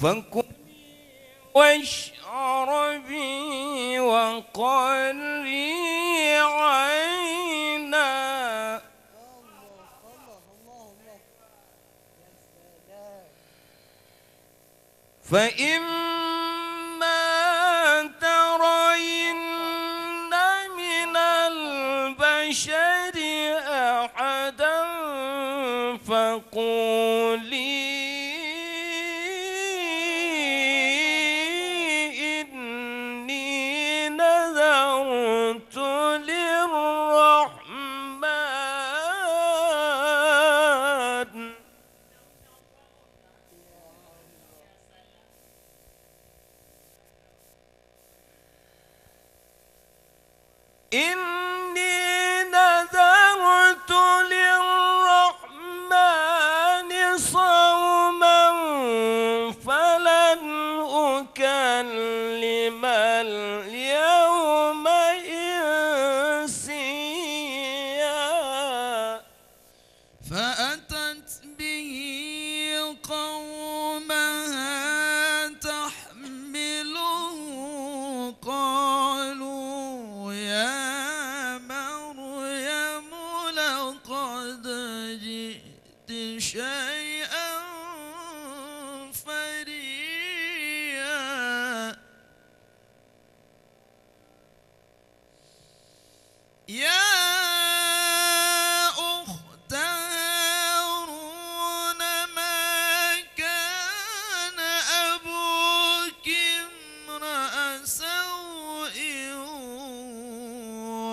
فكلي واشربي وقري عينا فإما ترين من البشر أحدا فقولي إني نذرت للرحمن صوما فلن أكلم اليوم إنسيا فأتت به قومها تحمله قالوا يا مريم لقد جئت شيئا فريا يا أخت هارون ما كان أبوك امرأ سوء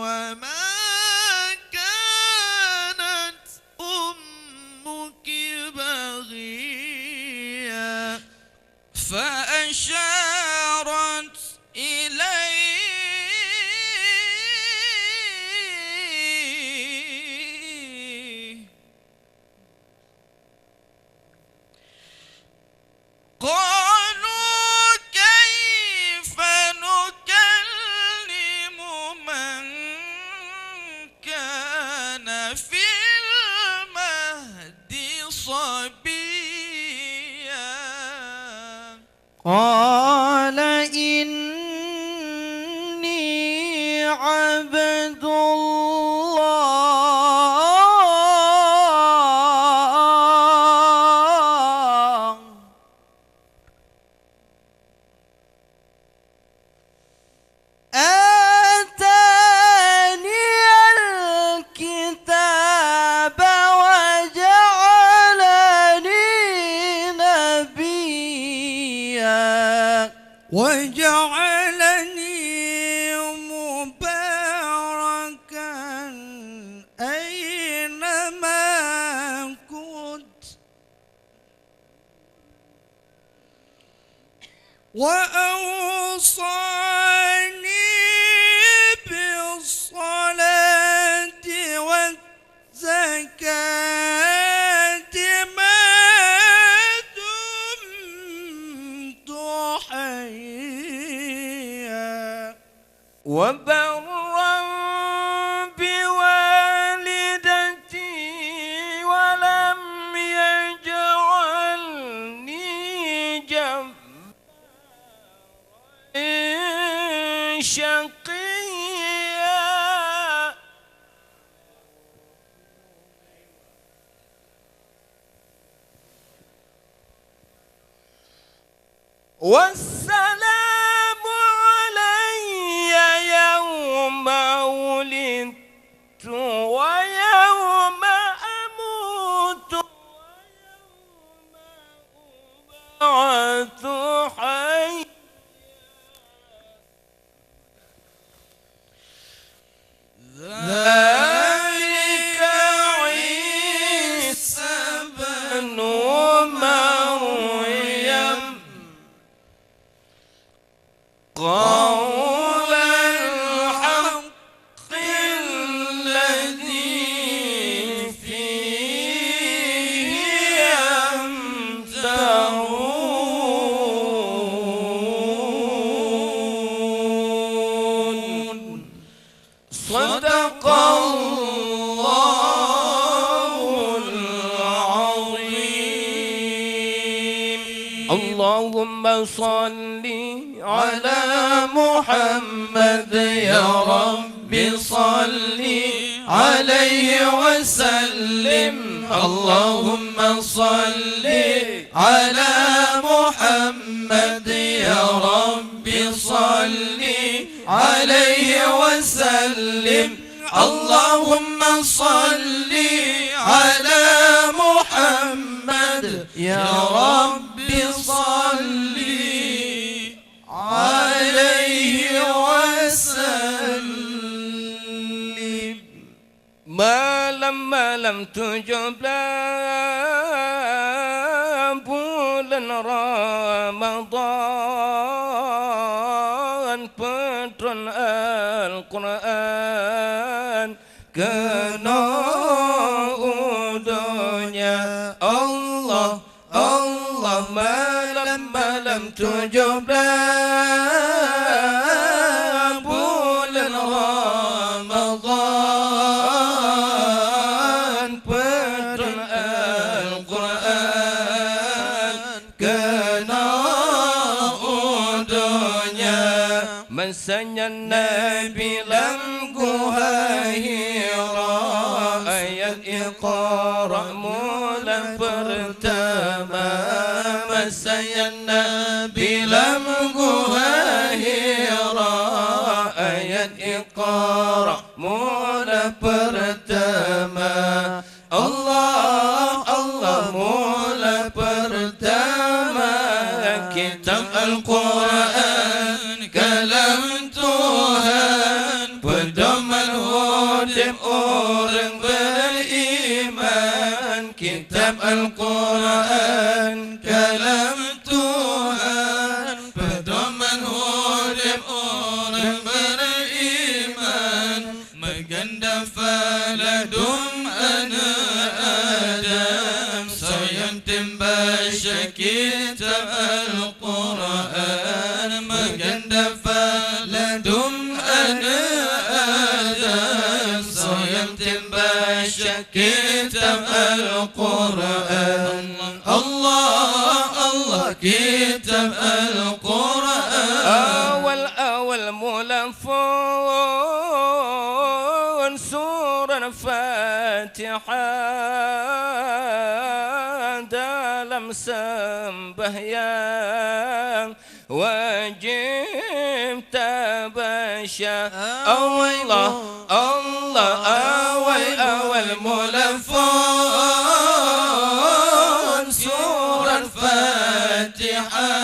وما كانت أمك بغيا فأشارت إليه قالوا كيف نكلم من كان في المهد صبيا قال إني عبد الله آتاني الكتاب وجعلني نبيا وجعلني مباركا أينما كنت وأوصاني بالصلاة والزكاة ما دمت حيا وبرا بوالدتي ولم يجعلني جبارا شقيا والسلام علي يوم ولدت ويوم أموت ويوم أبعث حيا ذلك عيسى بن مريم قول الحق الذي فيه يمترون صدق الله العظيم اللهم صل على محمد يا رب صل عليه وسلم اللهم صل على محمد يا رب صل عليه وسلم اللهم صل على محمد يا رب صل عليه وسلم ما لم تجب bulan Ramadan Petron Al-Quran kena udunya Allah Allah malam 17 bulan Ramadan Petron Al-Quran kena udunya masanya Nabi lam Hira ayat Iqra mula pertama masanya Nabi lam Hira ayat Iqra mula pertama Allah Allah mula pertama kitab Al-Quran kalam Tuhan pedoman hidup orang beriman kitab Al-Quran kalam Tuhan pedoman hidup orang beriman maganda faladum ana Adam sayang tembasya kitab Al-Quran maganda faladum ana Adam sayang tembasya kitab Al-Quran Allah Allah kitab Al-Quran awal mulafun surah Fatihah dalam sembahyang wajib tabasya Allah Allah awal mulafun surah Fatihah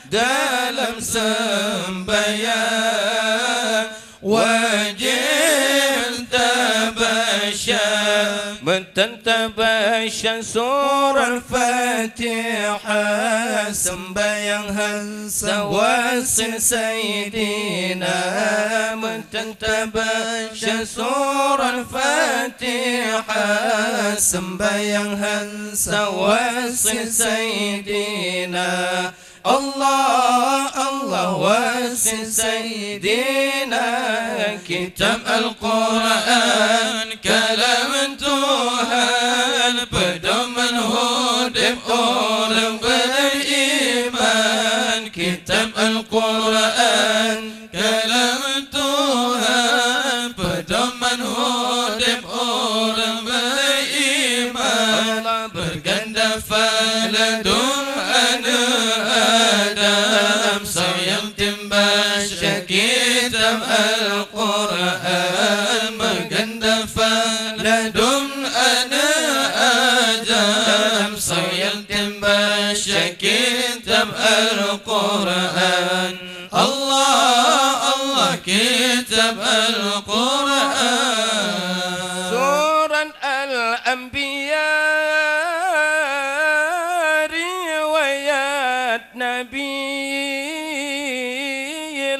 dalam sembahyang wajib tabasya mentabasya surah Fatihah sembahyang sawasin sayyidina mentabasya surah Fatihah sembahyang sawasin sayyidina Allah Allah wasin sayyidina kitab Al-Quran kalam Tuhan pedoman hidup orang beriman kitab Al-Quran kalam Tuhan pedoman hidup orang beriman berganda faladum ana Adam sayang tembasya kitab Al-Quran berganda faladum ana Adam sayang tembasya kitab Al-Quran Allah Allah kitab Al-Quran Surat Al-Anbiya Nabi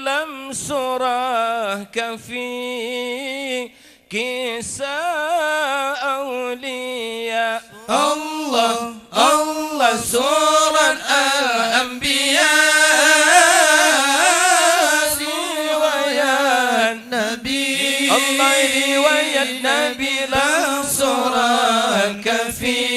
lam surah kafi kisah awliya Allah Allah surat Al-Anbiya riwayat Nabi Allah riwayat Nabi lam surah kafi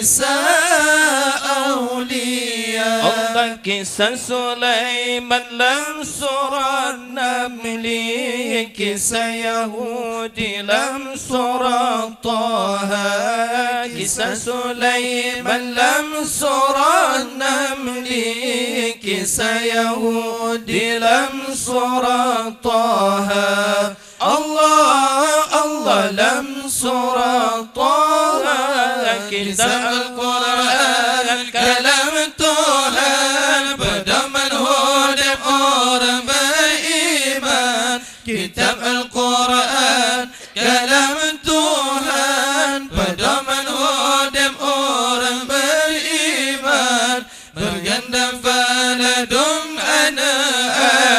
kisah aulia. Allah kisah Sulaiman dalam surah Namli, kisah Yahudi dalam surah Taha. Kisah Sulaiman dalam surah Namli, kisah Yahudi dalam surah Taha. Allah dalam surah Taha. Kisah Al-Quran kalam Tuhan, pedoman hidup orang beriman. Kitab Al-Quran kalam Tuhan, pedoman hidup orang beriman. Berganda faladum anak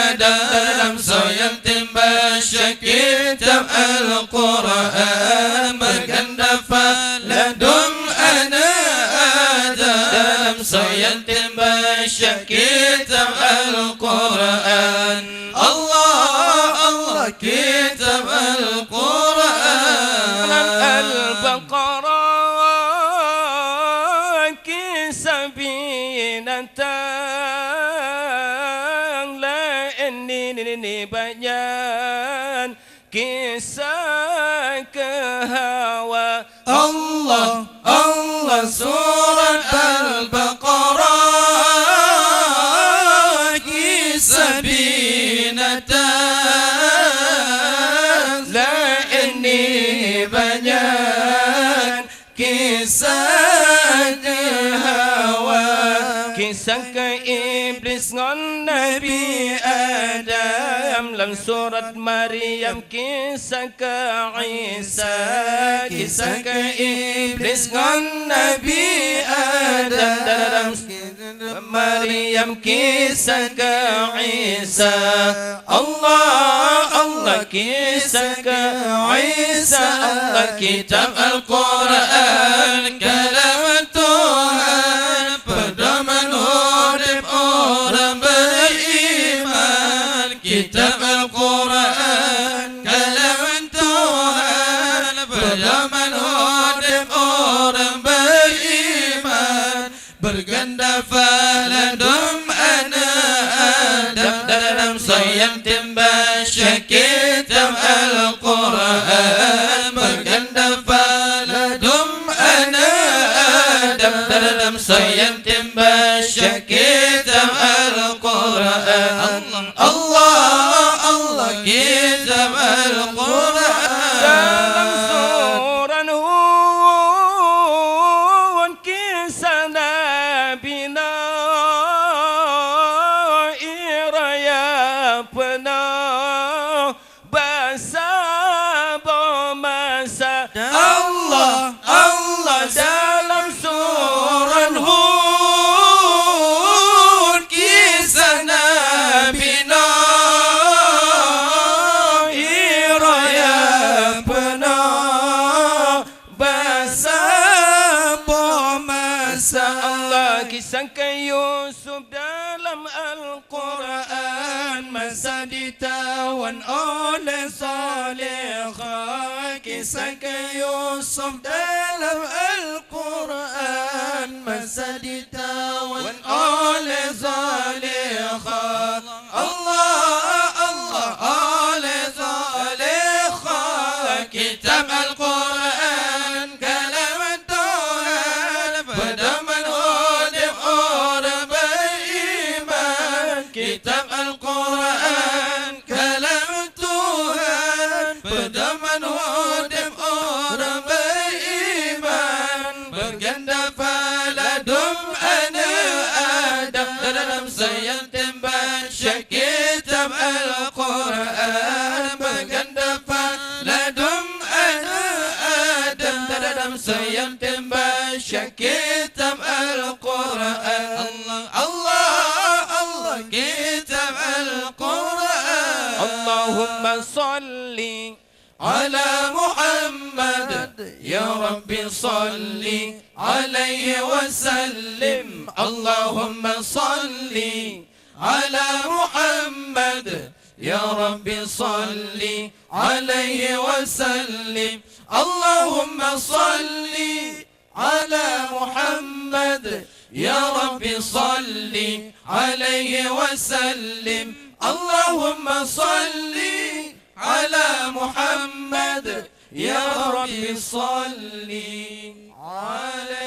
Adam dalam soyam timbasya kitab Al-Quran. Berganda faladum anak Adam dalam soyam timbasya kitab Al-Quran. Allah kitab Al-Quran. Al-Baqarah kisah binatang lain ini banyak kisah kehawa. Allah surat Al-Baqarah kisah binatang lain ini banyak kisah kehawa. Kisah ke iblis ngon Nabi Adam dalam surat Maryam. Kisah ke Isa, kisah ke iblis ngon Nabi Adam dalam Maryam. Kisah ke Isa. Allah kisah ke Isa. Allah kitab Al-Quran kalam Tuhan, pedoman hidup orang beriman. Kitab Al-Quran kalam Tuhan, pedoman hidup orang beriman. Berganda faladum anak Adam dalam soyam timbasya kitab Al-Quran. Berganda faladum anak Adam dalam soyam timbasya kitab Al-Quran. Allah kitab Al-Quran. Dalam surah Hud kisah Nabi Nuh, iraya penuh basah bermasa. Allah dalam surah Hud kisah Nabi Nuh, iraya penuh basah bermasa. Allah kisah ke Yusuf dalam Al-Quran, masa ditawan oleh Salihah. Kisah ke Yusuf dalam Al-Quran, masa ditawan oleh Salihah. Allah oleh Salihah. Kitab Al-Quran kalam Tuhan, pedoman hidup orang beriman. Kitab Al-Quran kalam Tuhan, pedoman hidup orang beriman. Berganda faladum anak Adam dalam soyam timbasya kitab Al-Quran. Berganda faladum anak Adam dalam soyam timbasya kitab Al-Quran. Allah kitab Al-Quran. Allahumma salli ala Muhammad ya Rabbi salli alaihi wasallim. Allahumma salli ala Muhammad ya Rabbi salli alaihi wasallim. Allahumma salli على محمد يا رب صل عليه وسلم اللهم صل على محمد يا رب صل عليه